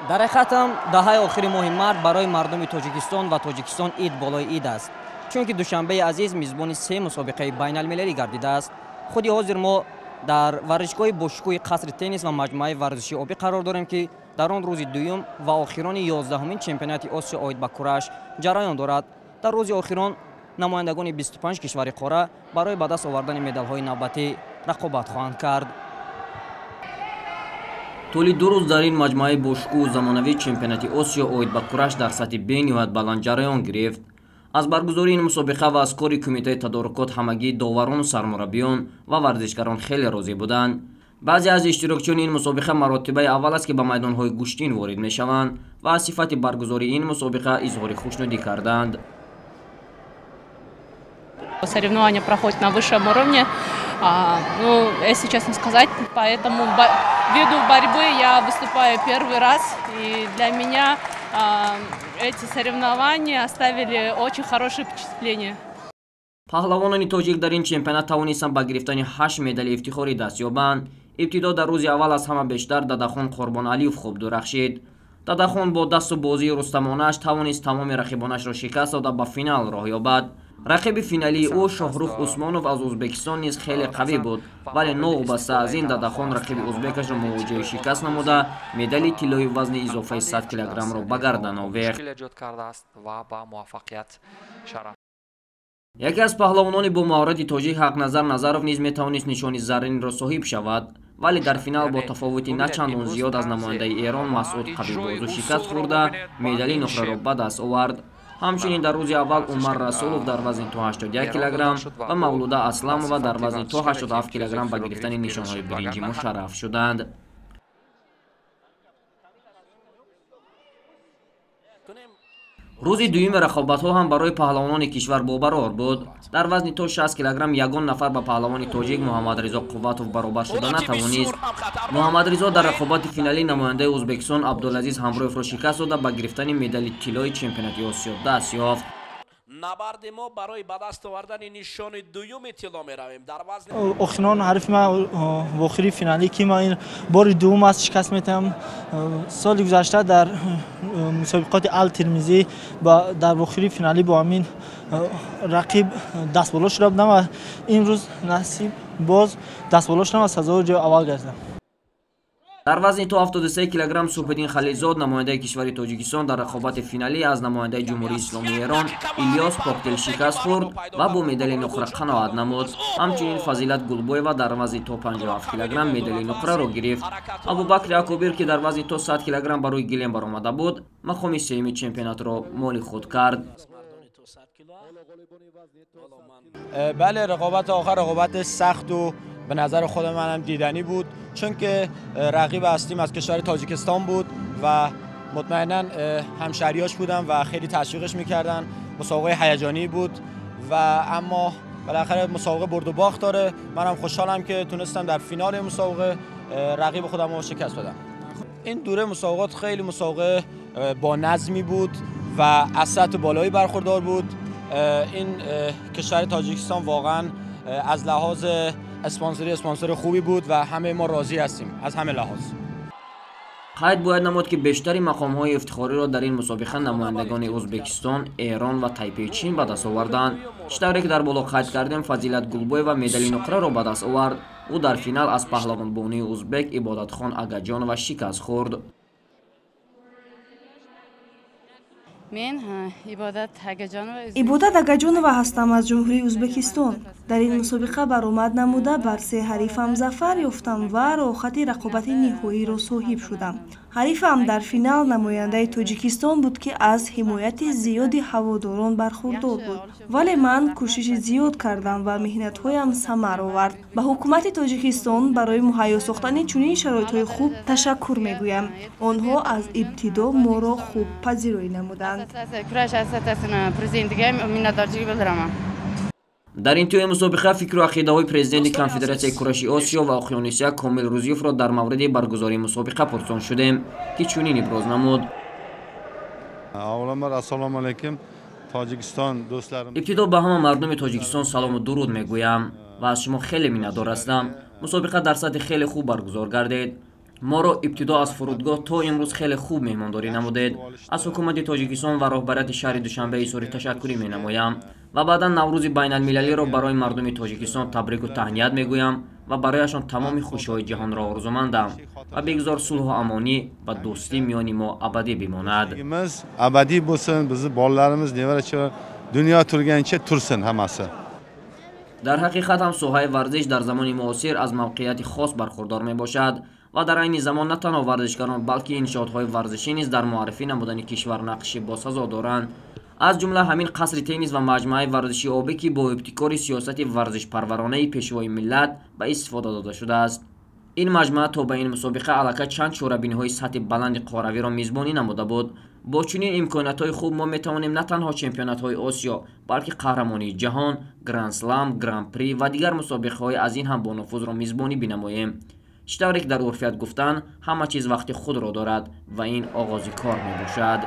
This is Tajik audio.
дар ҳақиқатам даҳаи охири моҳи март барои мардуми тоҷикистон ва тоҷикистон ид болои ид аст, чунки душанбаи азиз мизбони 3 мусобиқаи байналмилалӣ гардидааст. худи ҳозир мо дар варзишгоҳи бошкӯҳи қасри теннис ва маҷмӯаи варзиши обӣ қарор дорем, ки дар он рӯзи дуюм ва охирони 11-умин чемпионати Осиё оид ба кураш ҷараён дорад. дар рӯзи охирон намояндагони 25 кишвари қора барои ба даст овардани медалҳои навбатӣ рақобат хоҳанд кард. طول 2 روز در این مجموعه باشکوه زمانوی چمپیونات آسیا اوید با کورش در سطح بی نهایت بلند جریان گرفت. از برگزاری این مسابقه و از کار کمیته تدارکات همگی داوران و سرمربیان و ورزشکاران خیلی راضی بودند. بعضی از اشتراکچیان این مسابقه مراتبه اول است که به میدان‌های گوشتین وارد میشوند و از صفت برگزاری این مسابقه اظهار خوشنودی کردند. Соревнования проходят на высшем уровне. Если честно сказать, поэтому ввиду борьбы я выступаю первый раз, и для меня эти соревнования оставили очень хорошее впечатление. پهلوانان تاجیک در این چمپیونات توانستند با گرفتن 8 مدال افتخاری دست یابند. ابتدا در روز اول از همه بیشتر ددخان قربان علیف خوب درخشید. ددخان با دست و بازی رستمانش توانست تمام رقیبانش را شکست داد و به فینال راه یابد. رقیب فینالی او شاهرخ عثمانوف از ازبکستان نیز خیلی قوی بود، ولی نوبسته از این ددخان رقیب ازبکش را مواجه شکست نموده مدال طلایی وزن اضافه 100 کیلوگرم را به گردن آورد. یکی از پهلوانان با مهارت تاجیک حقنظر نظرов نیز میتوانست نشان زرین را صاحب شود، ولی در فینال با تفاوتی نه چندان زیاد از نماینده ایران مسعود قوی‌بازو شکست خورده مدال نقره را به دست آورد. همچنین در روز اول عمر رسولوف در وزن تا 81 کیلوگرم و مولوده اسلمova در وزن تا 87 کیلوگرم به گرفتن نشانهای برنجی مشرف شدند. روز دوم رقابت‌ها هم برای پهلوانان کشور باقرار بود. در وزن تا 60 کیلوگرم یگان نفر با پهلوان تاجیک محمد رضا قوتوف برابر شده نتوانست. محمد رضا در رقابت فینالی نماینده ازبکستان عبدالعزیز همرویف را شکست داد و به گرفتن مدال طلایی چمپیونات آسیا دست یافت. نبرد ما برای به دست آوردن نشان دوم طلا میرویم. در وزن اخیران حریف ما و آخری فینالی که ما این بار دوم از شکست میتم. سال گذشته در مسابقات الترمیزی در آخری فینالی با همین رقیب دست بالا شدم و این روز نصیب باز دست بالا شدم و سزا جای اول گرفتم. در وزن تا 73 کیلوگرم سوپدین خلیزاد نماینده کشور تاجیکستان در رقابت فینالی از نماینده جمهوری اسلامی ایران الیاس پاکدل شکست خورد و با مدال نقره قناعت نمود. همچنین فضیلت گلبویوا در وزن تا 57 کیلوگرم مدال نقره را گرفت. ابوبکر اکوبر که در وزن تا 100 کیلوگرم برای گلیم برآمده بود مقام سوم چمپیونات را مال خود کرد. بله، رقابت آخر رقابت سخت و به نظر خود منم دیدنی بود، چون که رقیب اصلیم از کشور تاجیکستان بود و مطمئنا همشهریاش بودم و خیلی تشویقش میکردن. مسابقه هیجانی بود و اما بالاخره مسابقه برد و باخت داره. منم خوشحالم که تونستم در فینال مسابقه رقیب خودم رو شکست بدم. این دوره مسابقات خیلی مسابقه با نظمی بود و از سطح بالایی برخوردار بود. این کشور تاجیکستان واقعا از لحاظ اسپانسر خوبی بود و همه ما راضی هستیم از همه لحاظ. قید باید نمود که بیشتری مقام‌های افتخاری را در این مسابقه نمایندگان ازبکستان، ایران و تایپی چین به دست آوردند. شتری که در بالا قید کردیم فضیلت گلبویوا و مدال نقره را به دست آورد. او در فینال از پهلوان بانی ازبک عبادتخان اگاجانova شکست خورد. من عبادت اگاجانова ҳастам аз ҷумҳурии Ӯзбекистон. дар ин мусобиқа баромад намуда бар се ҳарифам зафар ёфтам ва роҳати рақобати ниҳоиро соҳиб шудам. ҳарифам дар финал намояндаи тоҷикистон буд ки аз ҳимояти зиёди ҳаводорон бархурдор буд, вале ман кӯшиши зиёд кардам ва меҳнатҳоям самар овард. ба ҳукумати тоҷикистон барои муҳайё сохтани чунин шароитҳои хуб ташаккур мегӯям. онҳо аз ибтидо моро хуб пазироӣ намуданд. در انتهای مسابقه فکر و عقیده‌های پرزیدنت کنفدراسیای کورش آسیا و اقیانوسیا کامل روزیوف را در مورد برگزاری مسابقه پرسان شدیم که چنین ابراز نمود. avvalambor assalomu alaykum tojikiston do'stlarim. ابتدا به همه مردم تاجیکستان سلام و درود میگویم و از شما خیلی می‌ندار هستم. مسابقه در سطح خیلی خوب برگزار گردید. ما را ابتدا از فرودگاه تا امروز خیلی خوب مهمانداری نمودید. از حکومت تاجیکستان و راهبریت شهر دوشنبه ایسوری تشکری می نمایم و بعدا نوروز بین المللی را برای مردم تاجیکستان تبریک و تهنیت می گویم و برایشان تمام خوشی‌های جهان را آرزومندم و بگذار صلح و امانی و دوستی میان ما ابدی بماند. ابدی بولsin, bizni bolalarimiz, nevarachilar dunyo turgancha tursin hammasi. در حقیقت هم ساحه ورزش در زمان معاصر از موقعیت خاص برخوردار می باشد و در عین زمان نه تنها ورزشکاران بلکه انشاءات‌های ورزشی نیز در معرفی نمودن کشور نقش باسزا دارند. از جمله همین قصر تنیس و مجمع ورزشی آبی که با ابتکار سیاست ورزش پرورانه پیشوای ملت به استفاده داده شده است. این مجمع تا به این مسابقه علاقه چند شورابینی‌های سطح بلند قهروی را میزبانی نموده بود. با چنین امکانات‌های خوب ما میتوانیم نه تنها چمپیونات‌های آسیا بلکه قهرمانی جهان، گرند اسلام، گرند پری و دیگر مسابقه‌های از این هم با نفوذ را میزبانی بنماییم. شتاریک در عرفیت گفتن همه چیز وقت خود را دارد و این آغاز کار میباشد.